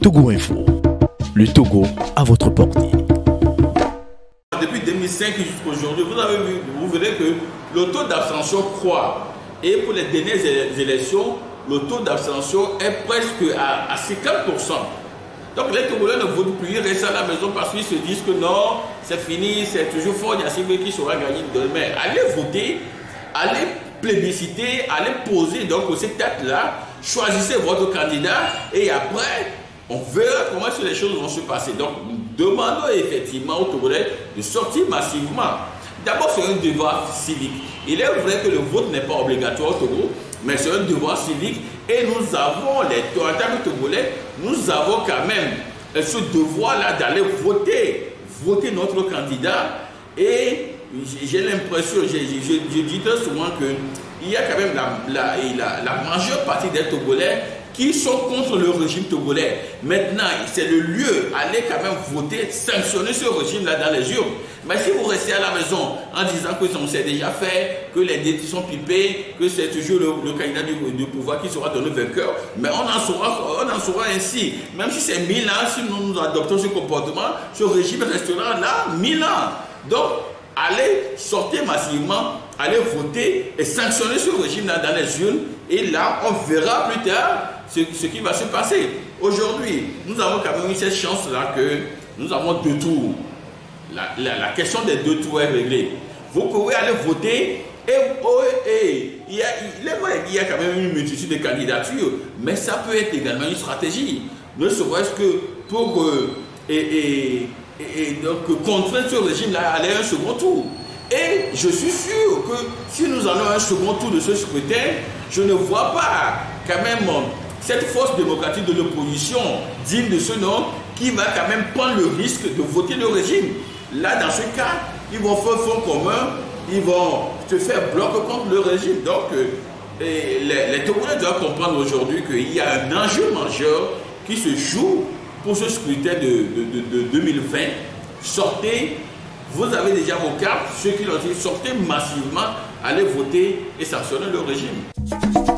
Togo Info, le Togo à votre portée. Depuis 2005 jusqu'à aujourd'hui, vous verrez que le taux d'abstention croît. Et pour les dernières élections, le taux d'abstention est presque à 50%. Donc les Togolais ne votent plus, ils restent à la maison parce qu'ils se disent que non, c'est fini, c'est toujours fort, il y a celui qui sera gagné demain. Allez voter, allez plébisciter, allez poser donc cette tête-là, choisissez votre candidat et après, on verra comment les choses vont se passer. Donc, nous demandons effectivement aux Togolais de sortir massivement. D'abord, c'est un devoir civique. Il est vrai que le vote n'est pas obligatoire au Togo, mais c'est un devoir civique. Et nous avons, en tant que Togolais, nous avons quand même ce devoir-là d'aller voter notre candidat. Et j'ai l'impression, je dis très souvent qu'il y a quand même la majeure partie des Togolais qui sont contre le régime togolais. Maintenant, c'est le lieu, allez quand même voter, sanctionner ce régime-là dans les urnes. Mais si vous restez à la maison en disant que on s'est déjà fait, que les dettes sont pipées, que c'est toujours le candidat du pouvoir qui sera donné vainqueur, mais on en saura ainsi. Même si c'est 1000 ans, si nous adoptons ce comportement, ce régime restera là 1000 ans. Donc, allez sortir massivement, allez voter et sanctionner ce régime-là dans les urnes. Et là, on verra plus tard ce qui va se passer. Aujourd'hui, nous avons quand même eu cette chance-là que nous avons deux tours. La question des deux tours est réglée. Vous pouvez aller voter et il est vrai qu'il y a quand même une multitude de candidatures, mais ça peut être également une stratégie. Ne serait-ce que pour donc contraindre ce régime-là à aller à un second tour. Et je suis sûr que si nous allons à un second tour de ce scrutin, je ne vois pas quand même cette force démocratique de l'opposition digne de ce nom qui va quand même prendre le risque de voter le régime. Là, dans ce cas, ils vont faire front commun, ils vont se faire bloc contre le régime. Donc, les Togolais doivent comprendre aujourd'hui qu'il y a un enjeu majeur qui se joue pour ce scrutin de 2020. Sortez, vous avez déjà vos cartes, ceux qui l'ont dit, sortez massivement, allez voter et sanctionner le régime.